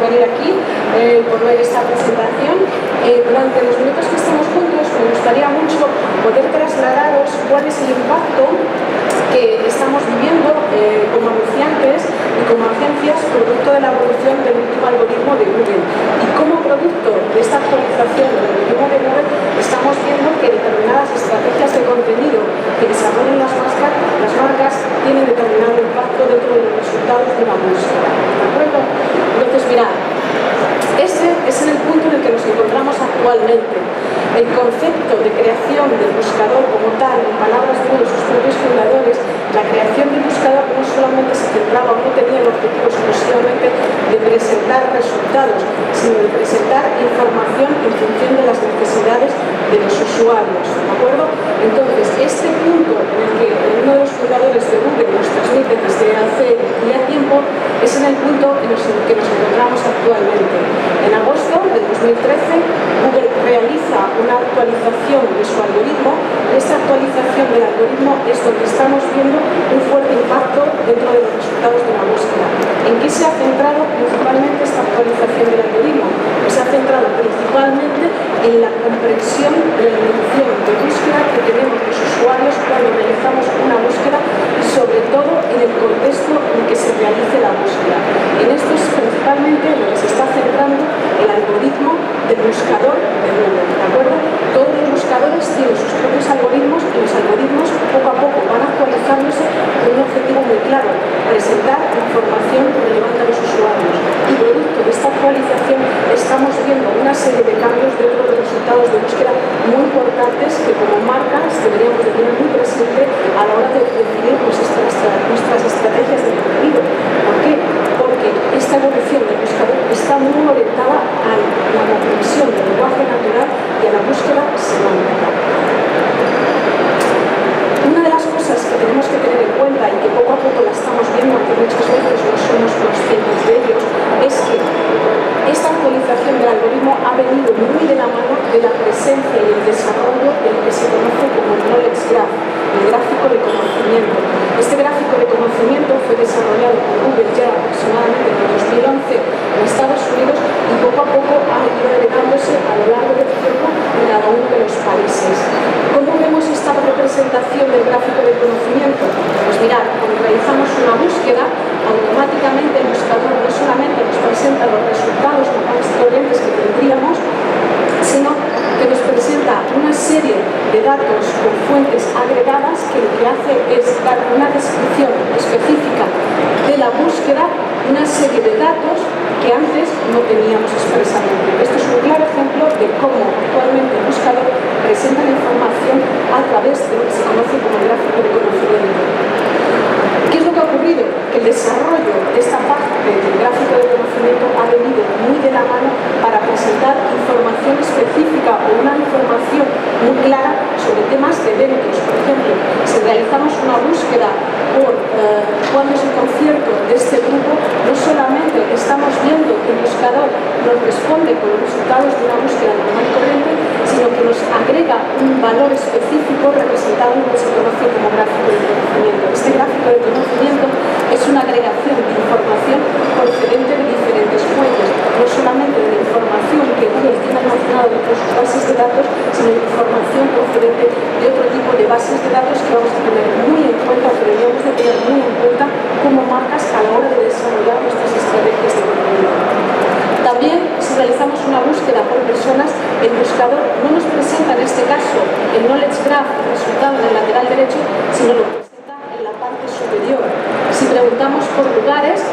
venir aquí, por ver esta presentación. Durante los minutos que estamos juntos me gustaría mucho poder trasladaros cuál es el impacto que estamos viviendo como anunciantes y como agencias producto de la evolución del último algoritmo de Google, y como producto de esta actualización del algoritmo de Google estamos viendo que determinadas estrategias de contenido que desarrollan las marcas tienen determinado impacto dentro de los resultados de una búsqueda. ¿De acuerdo? Entonces, mirad, este es en el punto en el que nos encontramos actualmente. El concepto de creación del buscador como tal, en palabras de uno de sus propios fundadores, la creación del buscador no solamente se centraba o no tenía el objetivo exclusivamente de presentar resultados, sino de presentar información en función de las necesidades de los usuarios. ¿De acuerdo? Entonces, este punto en el que uno de los fundadores de Google nos transmite desde hace ya tiempo es en el punto en el que nos encontramos actualmente. En agosto del 2013, Google realiza una actualización de su algoritmo. Esta actualización del algoritmo es donde estamos viendo un fuerte impacto dentro de los resultados de la búsqueda. ¿En qué se ha centrado principalmente esta actualización del algoritmo? Pues se ha centrado principalmente en la comprensión de la intención de búsqueda que tenemos los usuarios cuando realizamos una búsqueda, y sobre todo en el contexto en que se realice la búsqueda. En esto es principalmente lo que se está centrando el algoritmo del buscador de Google. ¿De acuerdo? Todos los buscadores tienen sus propios algoritmos, y los algoritmos poco a poco van actualizándose con un objetivo muy claro: presentar información relevante a los usuarios. Y producto de esta actualización estamos viendo una serie de cambios dentro de los resultados de búsqueda muy importantes que como marcas deberíamos de tener muy presente a la hora de definir nuestras estrategias de contenido. ¿Por qué? Porque esta evolución del buscador está muy orientada a la comprensión del lenguaje natural y a la búsqueda semántica. Una de las cosas que tenemos que tener en cuenta, y que poco a poco la estamos viendo, aunque muchas veces no somos conscientes de ello, es que esta actualización del algoritmo ha venido muy de la mano de la presencia y el desarrollo de lo que se conoce como el Knowledge Graph, el gráfico de conocimiento. Este gráfico de conocimiento fue desarrollado por Google ya aproximadamente en el 2011 en Estados Unidos, y poco a poco ha ido agregándose a lo largo del tiempo en cada uno de los países. ¿Cómo vemos esta representación del gráfico de conocimiento? Pues mirad, cuando realizamos una búsqueda, automáticamente el buscador no solamente nos presenta los resultados correspondientes que tendríamos, sino que nos presenta una serie de datos con fuentes agregadas que lo que hace es dar una descripción específica de la búsqueda, una serie de datos que antes no teníamos expresamente. Esto es un claro ejemplo de cómo actualmente el buscador presenta la información a través de lo que se conoce como el gráfico de conocimiento. ¿Qué es lo que ha ocurrido? Que el desarrollo de esta parte del gráfico de conocimiento ha venido muy de la mano para presentar información específica o una información muy clara sobre temas de eventos. Por ejemplo, si realizamos una búsqueda por cuándo es el concierto de este grupo, no solamente estamos viendo que el buscador nos responde con los resultados de una búsqueda normal y corriente, sino que nos agrega un valor específico representado en lo que se conoce como gráfico de conocimiento. Este gráfico de conocimiento es una agregación de información procedente de diferentes fuentes, no solamente de la información que Google tiene almacenada dentro de sus bases de datos, sino de información procedente de otro tipo de bases de datos que vamos a tener muy en cuenta, que deberíamos de tener muy en cuenta como marcas a la hora de desarrollar nuestras estrategias de contenido. También, si realizamos una búsqueda por personas, el buscador no nos presenta en este caso el Knowledge Graph, el resultado en el lateral derecho, sino lo presenta en la parte superior. Si preguntamos por lugares,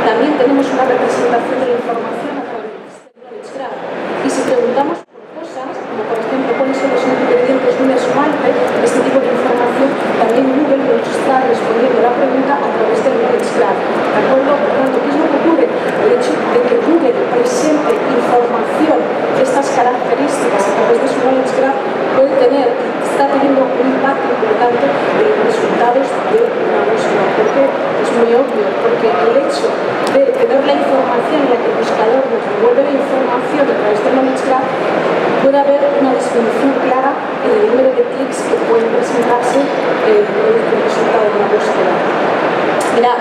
también tenemos una representación de la información a través del Knowledge Graph. Y si preguntamos por cosas, como por ejemplo cuáles son los ingredientes de un esmalte, este tipo de información también Google nos está respondiendo la pregunta a través del Knowledge Graph. ¿De acuerdo? Por lo tanto, ¿qué es lo que ocurre? El hecho de que Google presente información de estas características a través de su Knowledge Graph puede tener, está teniendo un impacto importante en los resultados de una búsqueda. ¿Por qué? Es muy obvio, porque el hecho de tener la información en la que el buscador nos devuelve la información a través del Knowledge Graph, puede haber una disminución clara en el número de clics que pueden presentarse en el resultado de una búsqueda. Mirad,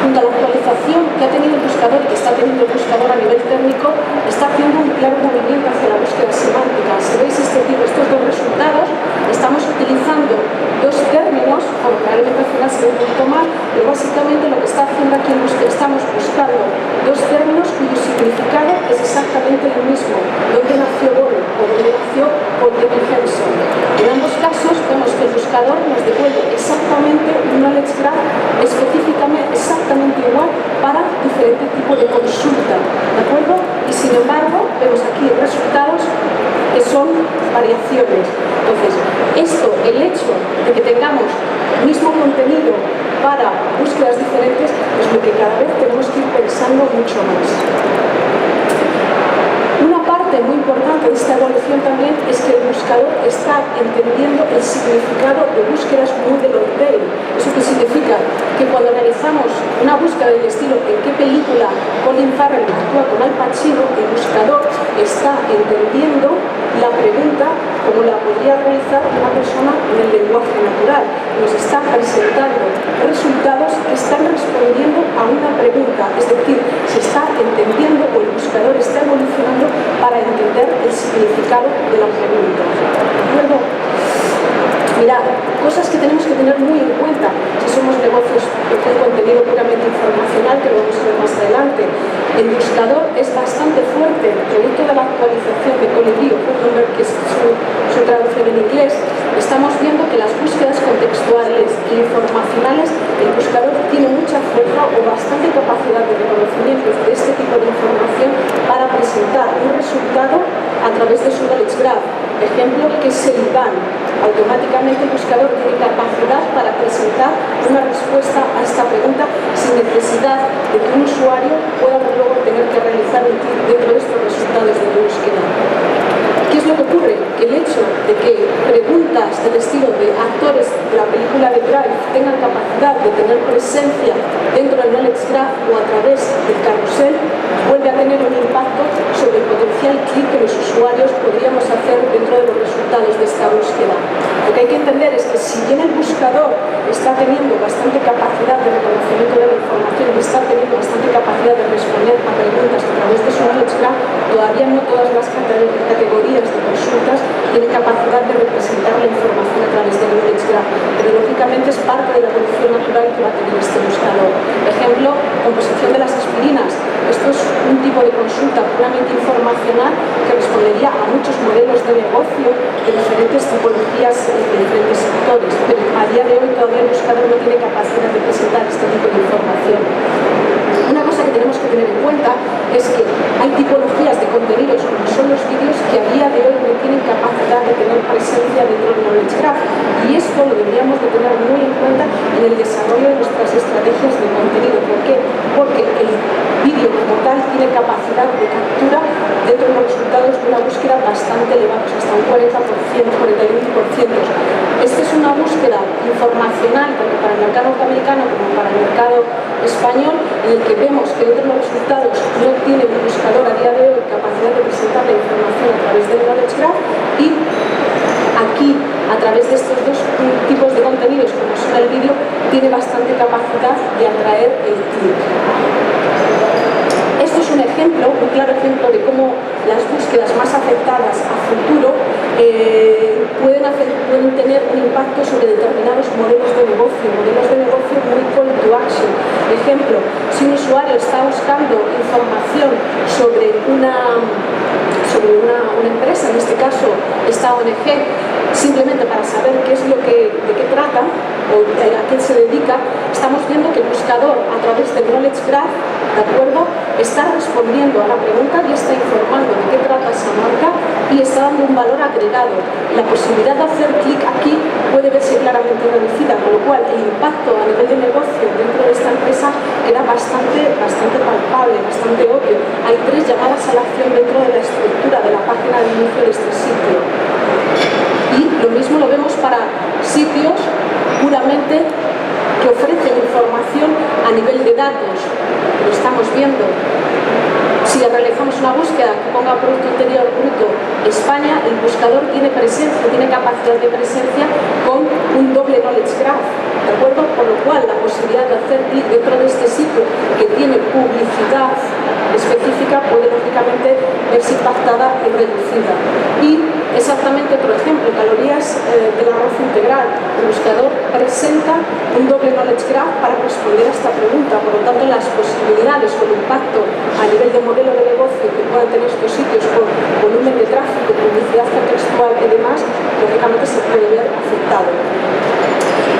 junto a la actualización que ha tenido el buscador buscador, que está teniendo el buscador a nivel técnico, está haciendo un claro movimiento hacia la búsqueda semántica. Si veis estos dos resultados, estamos utilizando dos términos, o probablemente al final se ve un poquito mal, pero básicamente lo que está haciendo aquí en búsqueda, estamos buscando dos términos cuyo significado es exactamente el mismo. ¿Dónde nació Boole o dónde nació Paul Henson? En ambos casos vemos que el buscador nos devuelve exactamente un knowledge graph específicamente exactamente igual para diferente tipo de consulta, ¿de acuerdo? Y sin embargo vemos aquí resultados que son variaciones. Entonces, el hecho de que tengamos mismo contenido para búsquedas diferentes es lo que cada vez tenemos que ir pensando mucho más. Una parte muy importante de esta evolución también es que el buscador está entendiendo el significado de búsquedas muy de long tail. ¿Eso qué significa? Que cuando realizamos una búsqueda del estilo ¿en qué película Colin Farrell actúa con Al Pacino?, el buscador está entendiendo la pregunta como la podría realizar una persona en el lenguaje natural. Nos está presentando resultados que están respondiendo a una pregunta, es decir, se está entendiendo o el buscador está evolucionando para entender el significado de la pregunta. Luego, mirad, cosas que tenemos que tener muy en cuenta si somos negocios con contenido puramente informacional, que lo vamos a ver más adelante. El buscador es bastante fuerte, producto de la actualización de Colibri, que es su traducción en inglés. Estamos viendo que las búsquedas contextuales e informacionales, el buscador tiene mucha fuerza o bastante capacidad de reconocimiento de este tipo de información para presentar un resultado a través de su knowledge graph. Ejemplo, que es el IBAN. Automáticamente el buscador tiene capacidad para presentar una respuesta a esta pregunta sin necesidad de que un usuario pueda luego tener que realizar un clic dentro de estos resultados de búsqueda. ¿Qué es lo que ocurre? Que el hecho de que preguntas del estilo de actores de la película de Drive tengan capacidad de tener presencia dentro del knowledge graph o a través del carrusel, vuelve a tener un impacto sobre el potencial clic que los usuarios podríamos hacer dentro de los resultados de esta búsqueda. Lo que hay que entender es que si bien el buscador está teniendo bastante capacidad de reconocimiento de la información y está teniendo bastante capacidad de responder a preguntas a través de su knowledge graph, todavía no todas las categorías de consultas tienen capacidad de representar la información a través del knowledge graph, pero lógicamente es parte de la evolución natural que va a tener este buscador. Ejemplo, composición de las aspirinas. Esto es un tipo de consulta puramente informacional que respondería a muchos modelos de negocio de diferentes tipologías de diferentes sectores, pero a día de hoy todavía el buscador no tiene capacidad de presentar este tipo de información. Una cosa que tenemos que tener en cuenta es que hay tipologías de contenidos, como son los vídeos, que a día de hoy no tienen capacidad de tener presencia dentro del knowledge graph, y esto lo deberíamos de tener muy en cuenta en el desarrollo de nuestras estrategias de contenido. ¿Por qué? Porque el vídeo como tal tiene capacidad de captura dentro de los resultados de una búsqueda bastante elevados, hasta un 40%, 41%. Esta es una búsqueda informacional tanto para el mercado norteamericano como para el mercado español, en el que vemos que dentro de los resultados no tiene un buscador a día de hoy capacidad de presentar la información a través del knowledge graph, y aquí, a través de estos dos tipos de contenidos, como son el vídeo, tiene bastante capacidad de atraer el clic. Esto es un ejemplo, un claro ejemplo de cómo las búsquedas más afectadas a futuro pueden tener un impacto sobre determinados modelos de negocio muy call to action. Ejemplo, si un usuario está buscando información sobre una empresa, en este caso esta ONG, simplemente para saber de qué trata o a qué se dedica, estamos viendo que el buscador a través del knowledge graph, ¿de acuerdo?, está respondiendo a la pregunta y está informando de qué trata esa marca y está dando un valor agregado. La posibilidad de hacer clic aquí puede verse claramente reducida, con lo cual el impacto a nivel de negocio dentro de esta empresa queda bastante palpable, bastante obvio. Hay 3 llamadas a la acción dentro de la estructura de la página de inicio de este sitio. Y lo mismo lo vemos para sitios puramente que ofrecen información a nivel de datos. Lo estamos viendo. Si realizamos una búsqueda que ponga Producto Interior Bruto España, el buscador tiene capacidad de presencia con un doble knowledge graph, ¿de acuerdo? Por lo cual la posibilidad de hacer clic dentro de este sitio que tiene publicidad específica puede lógicamente verse impactada y reducida. Y exactamente otro ejemplo, calorías del arroz integral. El buscador presenta un doble knowledge graph para responder a esta pregunta. Por lo tanto, las posibilidades o el impacto a nivel de modelo de negocio que puedan tener estos sitios por volumen de tráfico, publicidad contextual y demás, lógicamente se puede ver afectado.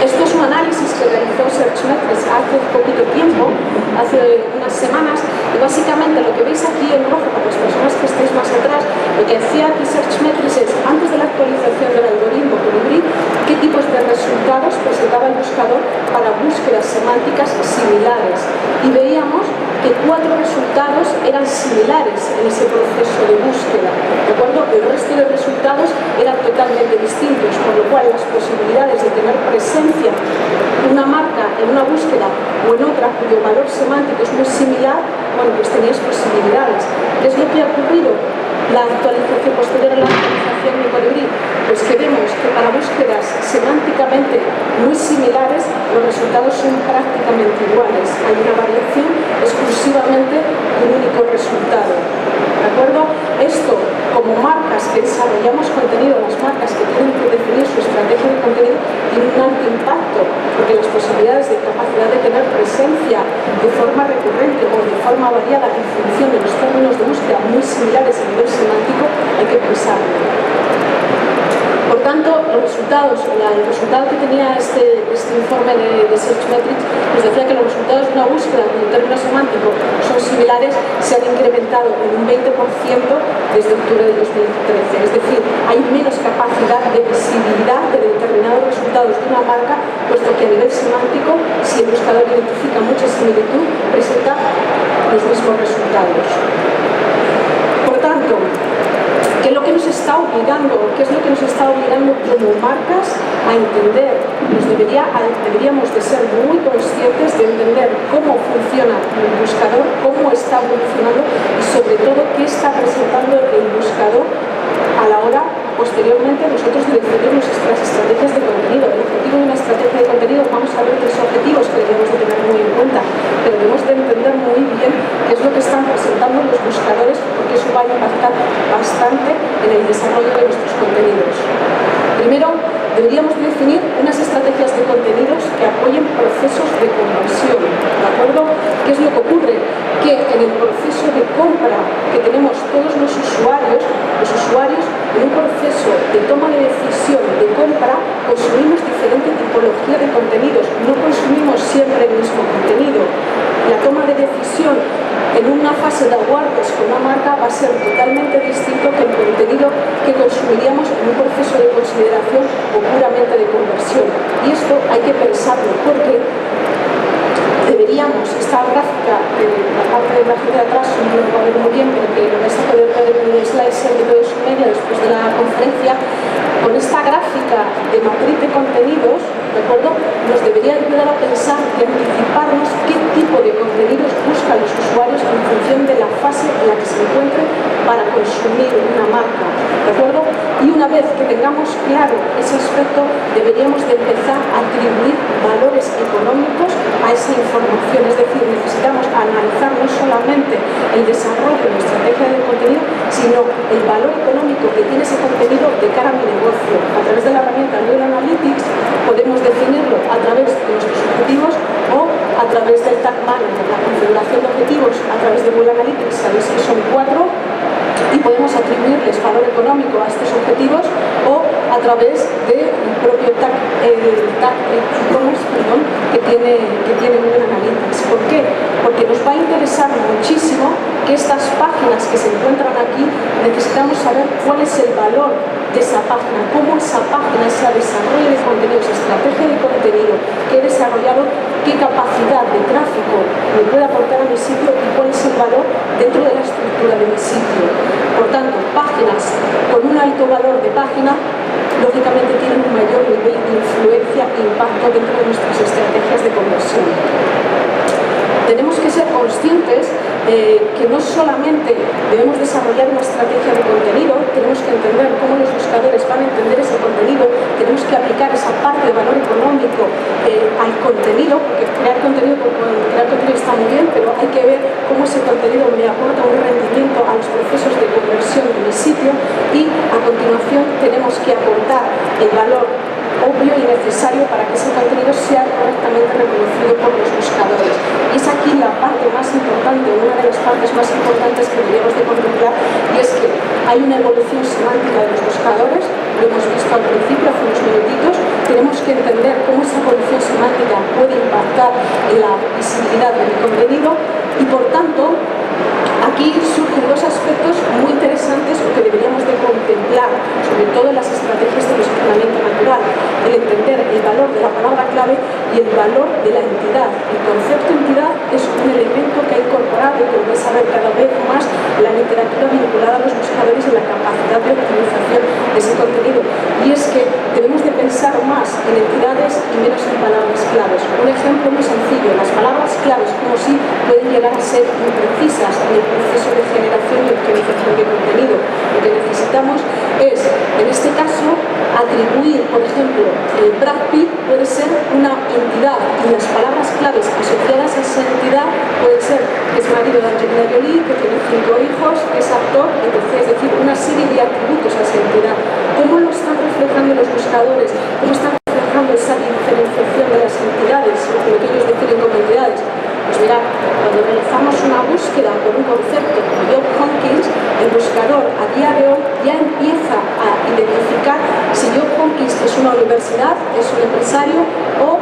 Esto es un análisis que realizó Searchmetrics hace poquito tiempo, hace unas semanas, y básicamente lo que veis aquí en rojo, para las personas que estéis más atrás, lo que hacía aquí Searchmetrics es, antes de la actualización del algoritmo Colibri, qué tipos de resultados presentaba el buscador para búsquedas semánticas similares. Y veíamos que 4 resultados eran similares en ese proceso de búsqueda, ¿de acuerdo? El resto de resultados eran totalmente distintos, por lo cual las posibilidades de tener presencia una marca en una búsqueda o en otra cuyo valor semántico es muy similar, bueno, pues tenías posibilidades. ¿Qué es lo que ha ocurrido? La actualización posterior a la actualización de Colibri, pues que vemos que para búsquedas semánticamente muy similares los resultados son prácticamente iguales. Hay una variación exclusivamente de un único resultado. ¿De acuerdo? Esto, como marcas que desarrollamos contenido, las marcas que tienen que definir su estrategia de contenido, tiene un alto impacto, porque las posibilidades de capacidad de tener presencia de forma recurrente o de forma variada en función de los términos de búsqueda muy similares a nivel semántico, hay que pensarlo. Por tanto, los resultados, el resultado que tenía este informe de Searchmetrics nos decía que los resultados de una búsqueda en términos semánticos son similares, se han incrementado en un 20% desde octubre de 2013. Es decir, hay menos capacidad de visibilidad de determinados resultados de una marca, puesto que a nivel semántico, si el buscador identifica mucha similitud, presenta los mismos resultados. Por tanto, ¿qué es lo que nos está obligando? ¿Qué es lo que nos está obligando como marcas a entender? Deberíamos de ser muy conscientes de entender cómo funciona el buscador, cómo está evolucionando y sobre todo qué está presentando el buscador a la hora, posteriormente, nosotros de definir nuestras estrategias de contenido. El objetivo de una estrategia de contenido, vamos a ver 3 objetivos que debemos de tener muy en cuenta, pero debemos de entender muy bien qué es lo que están presentando los buscadores, porque eso va a impactar bastante en el desarrollo de nuestros contenidos. Primero, deberíamos definir unas estrategias de contenidos que apoyen procesos de conversión, ¿de acuerdo? ¿Qué es lo que ocurre? Que en el proceso de compra que tenemos todos los usuarios en un proceso de toma de decisión de compra consumimos diferente tipología de contenidos, no consumimos siempre el mismo contenido. La toma de decisión en una fase de awareness con una marca va a ser totalmente distinto que el contenido que consumiríamos en un proceso de consideración o puramente de conversión. Y esto hay que pensarlo porque deberíamos, esta gráfica de la parte de la de atrás no lo va a ver muy bien, pero que lo vais a poder ver en el slide de todo su media después de la conferencia, con esta gráfica de matriz de contenidos, ¿de acuerdo? Nos debería ayudar a pensar y anticiparnos qué tipo de contenidos buscan los usuarios en función de la fase en la que se encuentren para consumir una marca, ¿de acuerdo? Y una vez que tengamos claro ese aspecto, deberíamos de empezar a atribuir valores económicos a esa información, es decir, necesitamos analizar no solamente el desarrollo de nuestra estrategia de contenido, sino el valor económico que tiene ese contenido de cara a mi negocio. A través de la herramienta Google Analytics podemos definirlo a través de nuestros objetivos o a través del Tag Manager, la configuración de objetivos a través de Google Analytics, sabéis que son 4, y podemos atribuirles valor económico a estos objetivos o a través del propio tag e-commerce que tiene Google Analytics. ¿Por qué? Porque nos va a interesar muchísimo que estas páginas que se encuentran aquí, necesitamos saber cuál es el valor de esa página, cómo esa página, ese desarrollo de contenidos, estrategia de contenido que he desarrollado, qué capacidad de tráfico me puede aportar a mi sitio y cuál es el valor dentro de la estructura de mi sitio. Por tanto, páginas con un alto valor de página, lógicamente tienen un mayor nivel de influencia e impacto dentro de nuestras estrategias de conversión. Tenemos que ser conscientes que no solamente debemos desarrollar una estrategia de contenido, tenemos que entender cómo los buscadores van a entender ese contenido, tenemos que aplicar esa parte de valor económico al contenido, porque crear contenido está muy bien, pero hay que ver cómo ese contenido me aporta un rendimiento a los procesos de conversión de mi sitio, y a continuación tenemos que aportar el valor obvio y necesario para que ese contenido sea correctamente reconocido por los buscadores. Y es aquí la parte más importante, una de las partes más importantes que deberíamos de contemplar, y es que hay una evolución semántica de los buscadores, lo hemos visto al principio, hace unos minutitos. Tenemos que entender cómo esa evolución semántica puede impactar en la visibilidad de mi contenido, y por tanto aquí surgen dos aspectos muy interesantes que deberíamos de contemplar, sobre todo en las estrategias de posicionamiento natural: el entender el valor de la palabra clave y el valor de la entidad. El concepto entidad es un elemento que ha incorporado y que lo vais a ver cada vez más en la literatura vinculada a los buscadores y la capacidad de optimización de ese contenido. Y es que debemos de pensar más en entidades y menos en palabras claves. Un ejemplo muy sencillo: las palabras claves como si pueden llegar a ser imprecisas en el proceso de generación y optimización de contenido. Lo que necesitamos es, en este caso, atribuir, por ejemplo, Brad Pitt puede ser una entidad, y las palabras claves asociadas a esa entidad pueden ser que es marido de Angelina Jolie, que tiene 5 hijos, que es actor, etc. Es decir, una serie de atributos a esa entidad. ¿Cómo lo están reflejando los buscadores? ¿Cómo están reflejando esa diferenciación de las entidades, lo que ellos definen como entidades? Pues mirad, cuando realizamos una búsqueda por un concepto como Job Hawkins, el buscador a día de hoy ya empieza a identificar si Job Hawkins es una universidad, es un empresario o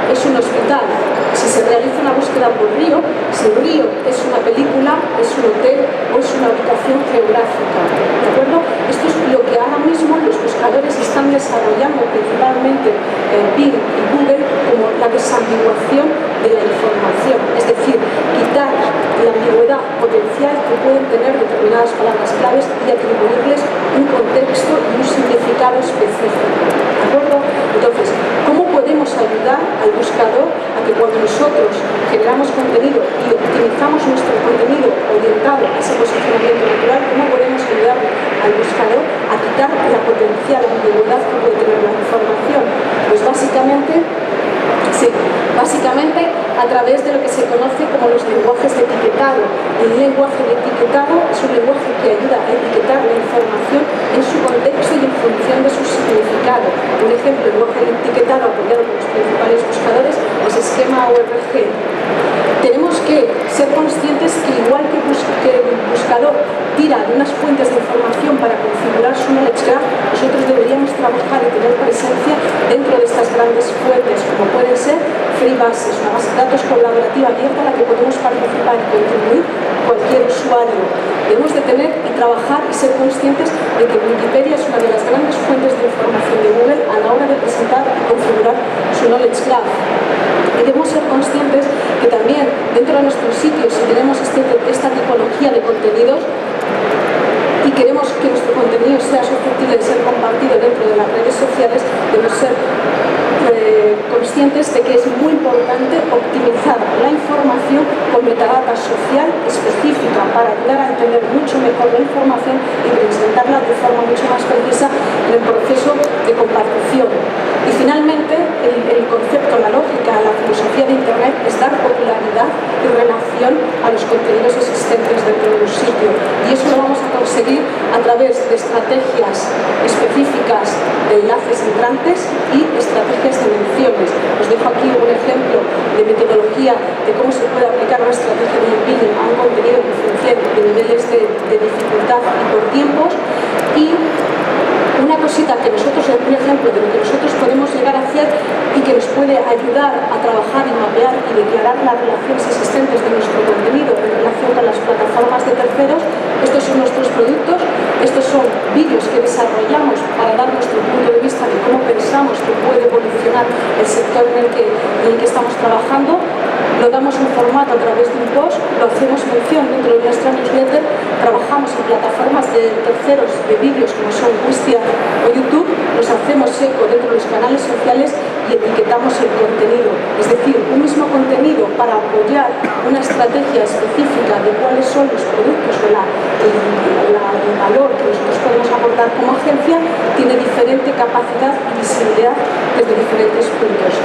es un hospital. Si se realiza una búsqueda por Río, si Río es una película, es un hotel o es una ubicación geográfica. ¿De acuerdo? Esto es lo que ahora mismo los buscadores están desarrollando, principalmente en Bing y Google, como la desambiguación de la información. Es decir, quitar la ambigüedad potencial que pueden tener determinadas palabras claves y atribuirles un contexto y un significado específico. ¿De acuerdo? Entonces, ¿cómo podemos ayudar al buscador a que cuando nosotros generamos contenido y optimizamos nuestro contenido orientado a ese posicionamiento natural, cómo podemos ayudar al buscador a quitar la potencial ambigüedad que puede tener la información? Pues básicamente a través de lo que se conoce como los lenguajes de etiquetado. El lenguaje de etiquetado es un lenguaje que ayuda a etiquetar la información en su contexto y en función de su significado. Un ejemplo, el lenguaje de etiquetado apoyado por los principales buscadores es Schema URG. Tenemos que ser conscientes que igual que el buscador tira de unas fuentes de información para configurar su knowledge graph, nosotros deberíamos trabajar y tener presencia dentro de estas grandes fuentes, como pueden ser Freebases, una base de datos colaborativa abierta a la que podemos participar y contribuir cualquier usuario. Debemos de tener y trabajar y ser conscientes de que Wikipedia es una de las grandes fuentes de información de Google a la hora de presentar y configurar su knowledge graph. Y debemos ser conscientes que también dentro de nuestros sitios, si tenemos esta tipología de contenidos y queremos que nuestro contenido sea susceptible de ser compartido dentro de las redes sociales, debemos ser conscientes de que es muy importante optimizar la información con metadata social específica para ayudar a entender mucho mejor la información y presentarla de forma mucho más precisa en el proceso de compartición. Y finalmente, el concepto, la lógica, la filosofía de Internet es dar popularidad y relación a los contenidos existentes dentro de un sitio. Y eso lo vamos a conseguir a través de estrategias específicas de enlaces entrantes y estrategias de menciones. Os dejo aquí un ejemplo de metodología de cómo se puede aplicar una estrategia de embedding a un contenido en función de niveles de dificultad y por tiempos. Y una cosita que nosotros, un ejemplo de lo que nosotros podemos llegar a hacer y que nos puede ayudar a trabajar y mapear y declarar las relaciones existentes de nuestro contenido en relación con las plataformas de terceros. Estos son nuestros productos, estos son vídeos que desarrollamos para dar nuestro punto de vista de cómo pensamos que puede evolucionar el sector en el que estamos trabajando. Lo damos en formato a través de un post, lo hacemos mención dentro de nuestra newsletter, trabajamos en plataformas de terceros de vídeos como son Wistia o YouTube, nos hacemos eco dentro de los canales sociales y etiquetamos el contenido. Es decir, un mismo contenido para apoyar una estrategia específica de cuáles son los productos o el valor que nosotros podemos aportar como agencia, tiene diferente capacidad y visibilidad desde diferentes puntos.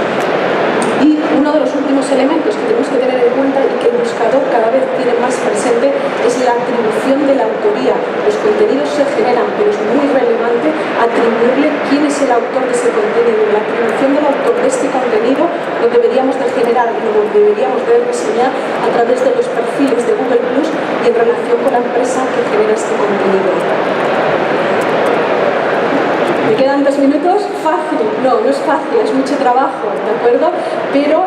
Y uno de los últimos elementos que tenemos que tener en cuenta y que el buscador cada vez tiene más presente es la atribución de la autoría. Los contenidos se generan, pero es muy relevante atribuirle quién es el autor de ese contenido. La atribución del autor de este contenido lo deberíamos de generar y lo deberíamos de reseñar a través de los perfiles de Google Plus y en relación con la empresa que genera este contenido. ¿Me quedan 2 minutos? Fácil. No, no es fácil, es mucho trabajo, ¿de acuerdo? Pero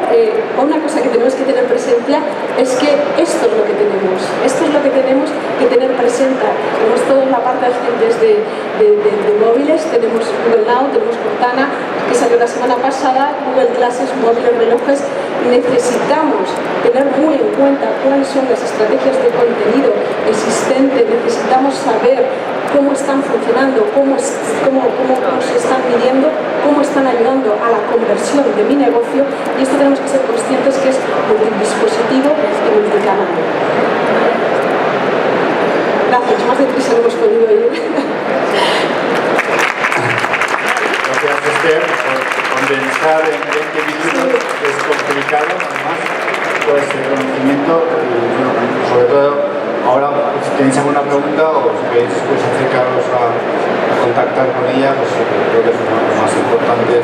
una cosa que tenemos que tener presencia es que esto es lo que tenemos. Esto es lo que tenemos que tener presente. Tenemos toda la parte de agentes de móviles, tenemos Google Now, tenemos Cortana, que salió la semana pasada, Google Glasses, móviles, relojes. Necesitamos tener muy en cuenta cuáles son las estrategias de contenido existentes, necesitamos saber cómo están funcionando, cómo se están midiendo, cómo están ayudando a la conversión de mi negocio, y esto tenemos que ser conscientes que es multidispositivo y multicanal. Gracias, más de 3 hemos podido ir. Gracias, Esther, por condensar en 20 minutos, que es complicado, además, todo este conocimiento, y bueno, sobre todo, ahora, si tenéis alguna pregunta o si queréis acercaros a contactar con ella, pues creo que es lo más importante.